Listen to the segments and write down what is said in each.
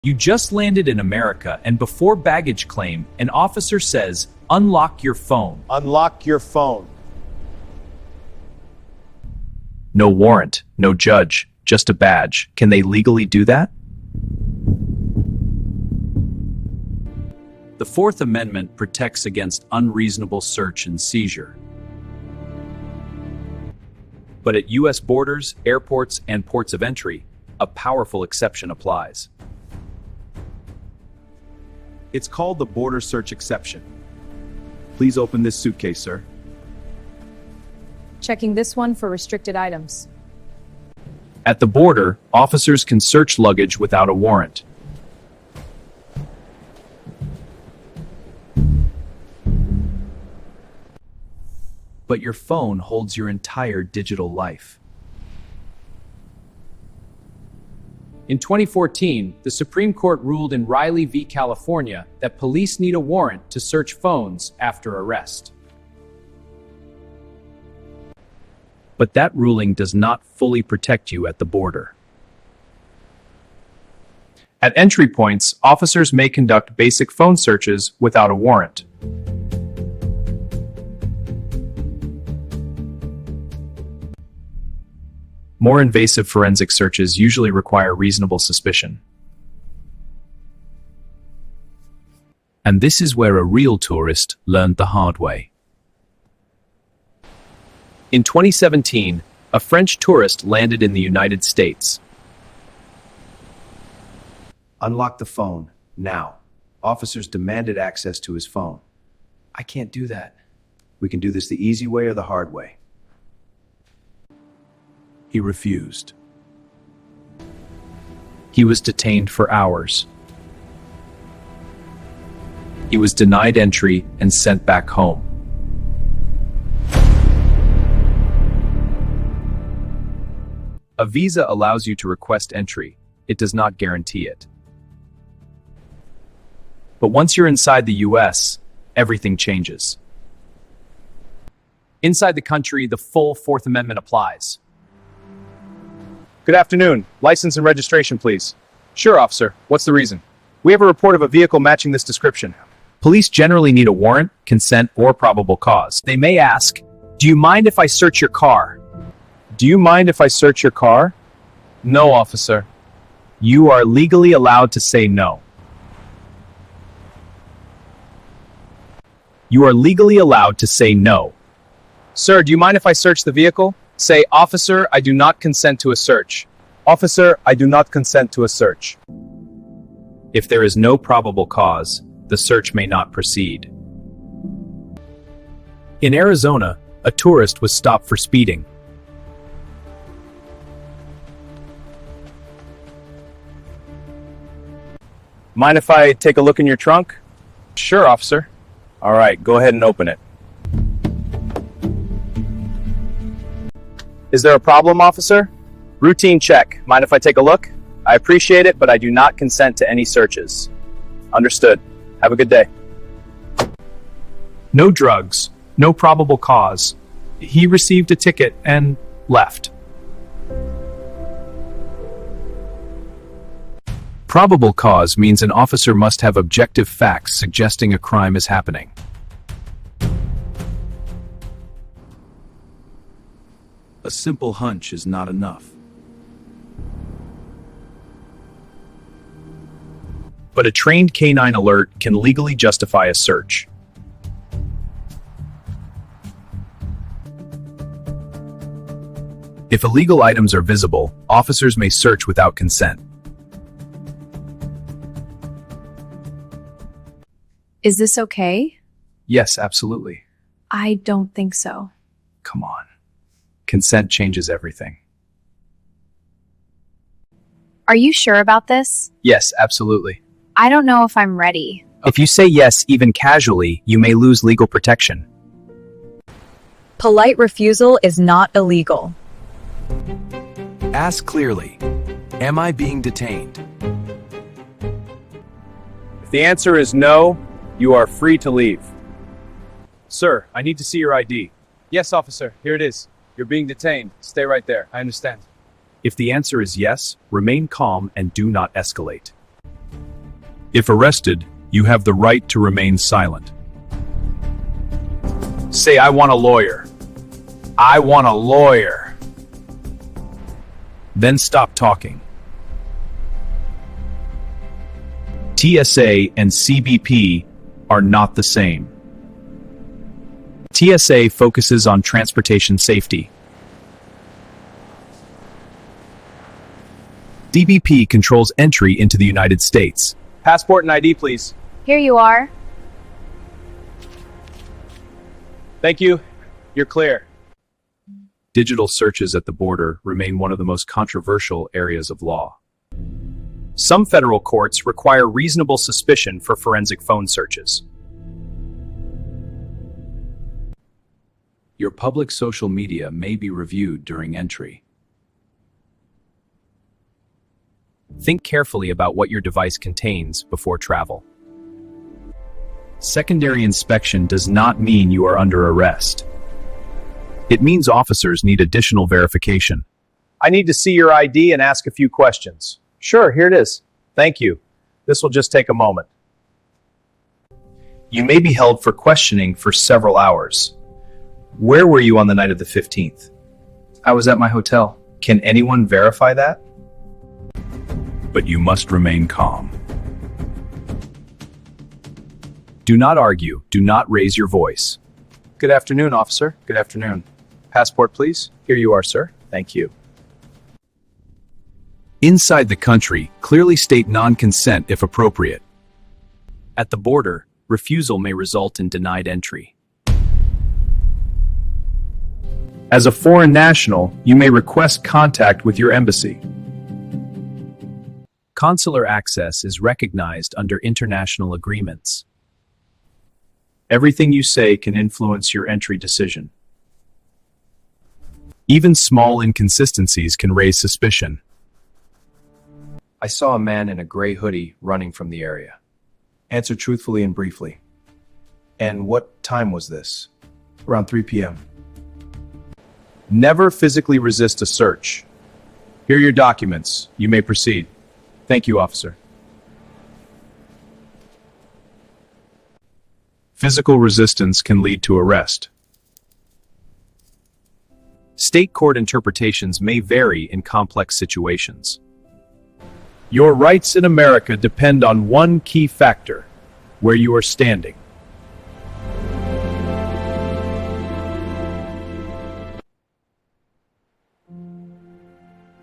You just landed in America, and before baggage claim, an officer says, "Unlock your phone." Unlock your phone. No warrant, no judge, just a badge. Can they legally do that? The Fourth Amendment protects against unreasonable search and seizure. But at U.S. borders, airports, and ports of entry, a powerful exception applies. It's called the border search exception. Please open this suitcase, sir. Checking this one for restricted items. At the border, officers can search luggage without a warrant. But your phone holds your entire digital life. In 2014, the Supreme Court ruled in Riley v. California that police need a warrant to search phones after arrest. But that ruling does not fully protect you at the border. At entry points, officers may conduct basic phone searches without a warrant. More invasive forensic searches usually require reasonable suspicion. And this is where a real tourist learned the hard way. In 2017, a French tourist landed in the United States. Unlock the phone, now. Officers demanded access to his phone. I can't do that. We can do this the easy way or the hard way. He refused. He was detained for hours. He was denied entry and sent back home. A visa allows you to request entry. It does not guarantee it. But once you're inside the US, everything changes. Inside the country, the full Fourth Amendment applies. Good afternoon. License and registration, please. Sure, officer. What's the reason? We have a report of a vehicle matching this description. Police generally need a warrant, consent, or probable cause. They may ask, "Do you mind if I search your car?" Do you mind if I search your car? No, officer. You are legally allowed to say no. You are legally allowed to say no. Sir, do you mind if I search the vehicle? Say, "Officer, I do not consent to a search." Officer, I do not consent to a search. If there is no probable cause, the search may not proceed. In Arizona, a tourist was stopped for speeding. Mind if I take a look in your trunk? Sure, officer. All right, go ahead and open it. Is there a problem, officer? Routine check. Mind if I take a look? I appreciate it, but I do not consent to any searches. Understood. Have a good day. No drugs, no probable cause. He received a ticket and left. Probable cause means an officer must have objective facts suggesting a crime is happening. A simple hunch is not enough. But a trained canine alert can legally justify a search. If illegal items are visible, officers may search without consent. Is this okay? Yes, absolutely. I don't think so. Come on. Consent changes everything. Are you sure about this? Yes, absolutely. I don't know if I'm ready. If you say yes, even casually, you may lose legal protection. Polite refusal is not illegal. Ask clearly, am I being detained? If the answer is no, you are free to leave. Sir, I need to see your ID. Yes, officer, here it is. You're being detained. Stay right there. I understand. If the answer is yes, remain calm and do not escalate. If arrested, you have the right to remain silent. Say, I want a lawyer. I want a lawyer. Then stop talking. TSA and CBP are not the same. TSA focuses on transportation safety. CBP controls entry into the United States. Passport and ID, please. Here you are. Thank you. You're clear. Digital searches at the border remain one of the most controversial areas of law. Some federal courts require reasonable suspicion for forensic phone searches. Your public social media may be reviewed during entry. Think carefully about what your device contains before travel. Secondary inspection does not mean you are under arrest. It means officers need additional verification. I need to see your ID and ask a few questions. Sure, here it is. Thank you. This will just take a moment. You may be held for questioning for several hours. Where were you on the night of the 15th? I was at my hotel. Can anyone verify that? But you must remain calm. Do not argue. Do not raise your voice. Good afternoon, officer. Good afternoon. Passport, please. Here you are, sir. Thank you. Inside the country, clearly state non-consent if appropriate. At the border, refusal may result in denied entry. As a foreign national, you may request contact with your embassy. Consular access is recognized under international agreements. Everything you say can influence your entry decision. Even small inconsistencies can raise suspicion. I saw a man in a gray hoodie running from the area. Answer truthfully and briefly. And what time was this? Around 3 p.m. Never physically resist a search. Here are your documents. You may proceed. Thank you, officer. Physical resistance can lead to arrest. State court interpretations may vary in complex situations. Your rights in America depend on one key factor: where you are standing.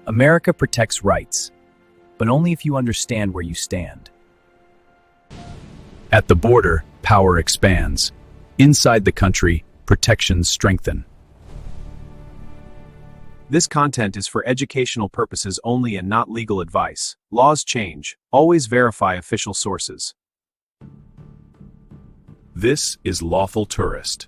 America protects rights, but only if you understand where you stand. At the border, power expands. Inside the country, protections strengthen. This content is for educational purposes only and not legal advice. Laws change. Always verify official sources. This is Lawful Tourist.